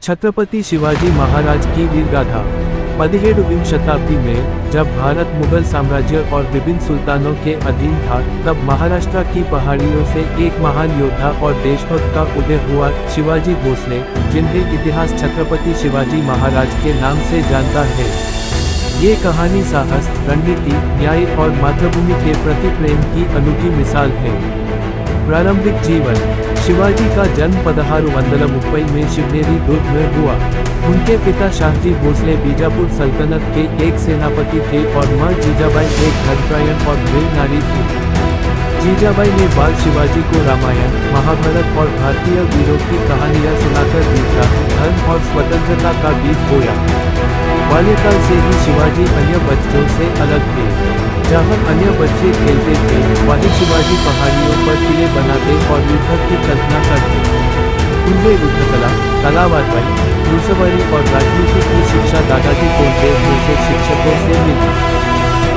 छत्रपति शिवाजी महाराज की वीरगाथा। 17वीं शताब्दी में जब भारत मुगल साम्राज्य और विभिन्न सुल्तानों के अधीन था, तब महाराष्ट्र की पहाड़ियों से एक महान योद्धा और देशभक्त का उदय हुआ, शिवाजी भोसले, जिन्हें इतिहास छत्रपति शिवाजी महाराज के नाम से जानता है। ये कहानी साहस, रणनीति, न्याय और मातृभूमि के प्रति प्रेम की अनूठी मिसाल है। प्रारंभिक जीवन। शिवाजी का जन्म 1630 में शिवनेरी दुर्ग में हुआ। उनके पिता शाहजी भोसले बीजापुर सल्तनत के एक सेनापति थे और मां जीजाबाई एक धर्मपरायण और वीर नारी थी। जीजाबाई ने बाल शिवाजी को रामायण, महाभारत और भारतीय वीरों की कहानियां सुनाकर वीरता, धर्म और स्वतंत्रता का गीत बोया। बाल्यकाल से ही शिवाजी अन्य बच्चों से अलग थे। जहां अन्य बच्चे खेलते थे, वहीं शिवाजी पहाड़ियों पर किले बनाते और युद्ध की कल्पना करते। उन्हें युद्धकला, तलवारबाजी, घुड़सवारी और राजनीति की शिक्षा दादाजी कोंडदेव जैसे शिक्षकों से मिली।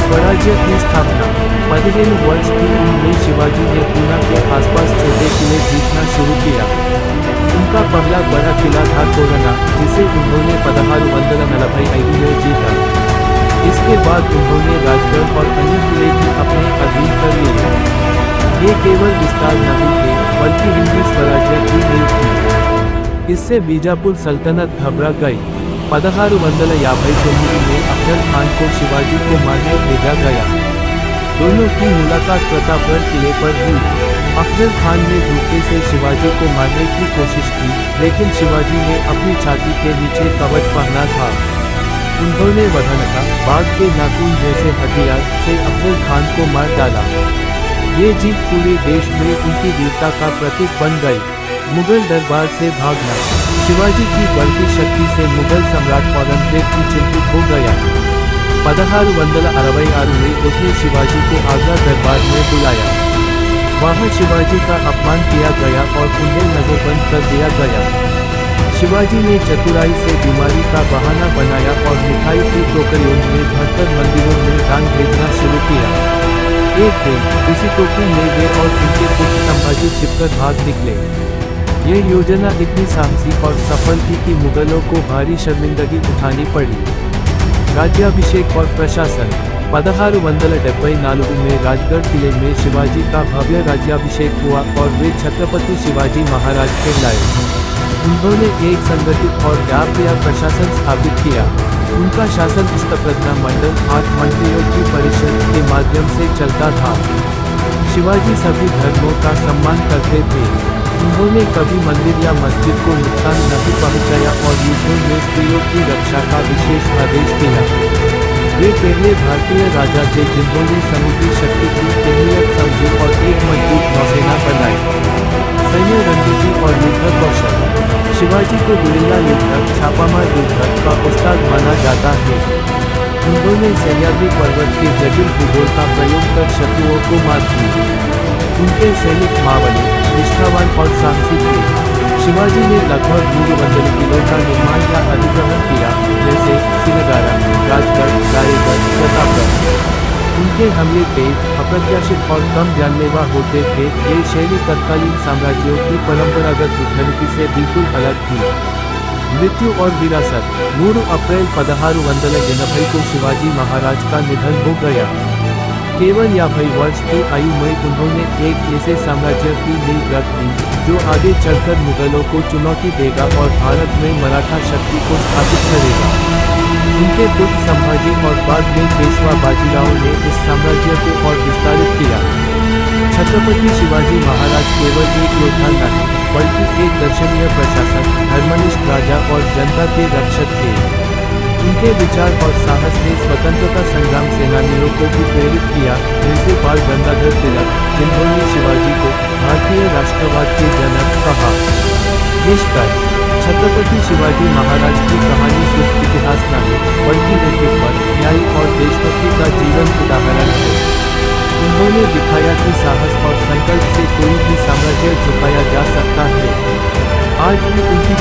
स्वराज्य की स्थापना। 15वें वर्ष की उम्र में शिवाजी ने पूना के आसपास छोटे किले जीतना शुरू किया। उनका पहला बड़ा किला था कोरना, जिसे उन्होंने 1645 में जीता। इसके बाद उन्होंने राजगढ़ और अन्य किले भी अपने अधीन कर लिए। ये केवल विस्तार नहीं थे, बल्कि हिंदू स्वराज्य की नींव थी। इससे बीजापुर सल्तनत घबरा गई। 1659 में अफजल खान को शिवाजी को मारने भेजा गया। दोनों की मुलाकात प्रतापगढ़ किले पर हुई। अफजल खान ने धोखे से शिवाजी को मारने की कोशिश की, लेकिन शिवाजी ने अपनी छाती के नीचे कवच पहना था। उन्होंने वधनका, बाघ के नाखून जैसे हथियार से अफजल खान को मार डाला। ये जीत पूरे देश में उनकी वीरता का प्रतीक बन गई। मुगल दरबार से भागना। शिवाजी की बढ़ती शक्ति से मुगल सम्राट औरंगजेब की चिंतित हो गया। 1666 में उसने शिवाजी को आगरा दरबार में बुलाया। वहां शिवाजी का अपमान किया गया और उन्हें नजरबंद कर दिया गया। शिवाजी ने चतुराई से बीमारी का बहाना बनाया और मिठाई की टोकरियों में भरकर मंदिरों में दान भेजना शुरू किया। एक दिन किसी टोकरी ले गए और उनके पुत्र संभाजी छिपकर भाग निकले। यह योजना इतनी साहसी और सफल थी कि मुगलों को भारी शर्मिंदगी उठानी पड़ी। राज्याभिषेक और प्रशासन। 1674 में राजगढ़ किले में शिवाजी का भव्य राज्याभिषेक हुआ और वे छत्रपति शिवाजी महाराज कहलाए। उन्होंने एक संगठित और व्यापक प्रशासन स्थापित किया। उनका शासन अष्टप्रधान मंडल 8 मंत्रियों की परिषद के माध्यम से चलता था। शिवाजी सभी धर्मों का सम्मान करते थे। उन्होंने कभी मंदिर या मस्जिद को नुकसान नहीं पहुंचाया और युद्धों में स्त्रियों की रक्षा का विशेष आदेश दिया। वे पहले भारतीय राजा थे जिन्होंने समुद्री शक्ति की अहमियत समझी और एक मजबूत नौसेना बनाई। सैन्य रणनीति और युद्ध कौशल। शिवाजी को गुरिल्ला युद्ध, छापामार युद्ध का उस्ताद माना जाता है। उन्होंने सह्याद्री पर्वत के जटिल भूगोल का प्रयोग कर शत्रुओं को मात दी। उनके सैनिक मावली, निष्ठावान और साहसी थे। शिवाजी ने लगभग 200 किलो का निर्माण या अधिग्रहण किया, जैसे सिनगारा, राजगढ़, रायगढ़, प्रतापगढ़। उनके हमले तेज, अप्रत्याशित और कम जानलेवा होते थे। ये शैली तत्कालीन साम्राज्यों की परंपरागत युद्धनीति से बिल्कुल अलग थी। मृत्यु और विरासत। 3 अप्रैल 1680 को शिवाजी महाराज का निधन हो गया। केवल 50 वर्ष की आयु में उन्होंने एक ऐसे साम्राज्य की नींव रख दी, जो आगे चलकर मुगलों को चुनौती देगा और भारत में मराठा शक्ति को स्थापित करेगा। उनके पुत्र संभाजी और बाद में पेशवा बाजीराव ने इस साम्राज्य को और विस्तारित किया। छत्रपति शिवाजी महाराज केवल एक योद्धा नहीं, बल्कि एक दर्शनीय प्रशासक, धर्मनिष्ठ राजा और जनता के रक्षक थे। उनके विचार और साहस ने स्वतंत्रता संग्राम सेनानियों को भी प्रेरित किया, जैसे बाल गंगाधर तिलक, जिन्होंने शिवाजी को भारतीय राष्ट्रवाद के जनक कहा। निष्कर्ष। छत्रपति शिवाजी महाराज की कहानी सिर्फ इतिहास नहीं, बल्कि नेतृत्व, न्याय और देशभक्ति का जीवन उदाहरण है। उन्होंने दिखाया कि साहस और संकल्प से कोई भी साम्राज्य झुकाया जा सकता है। आज भी उनकी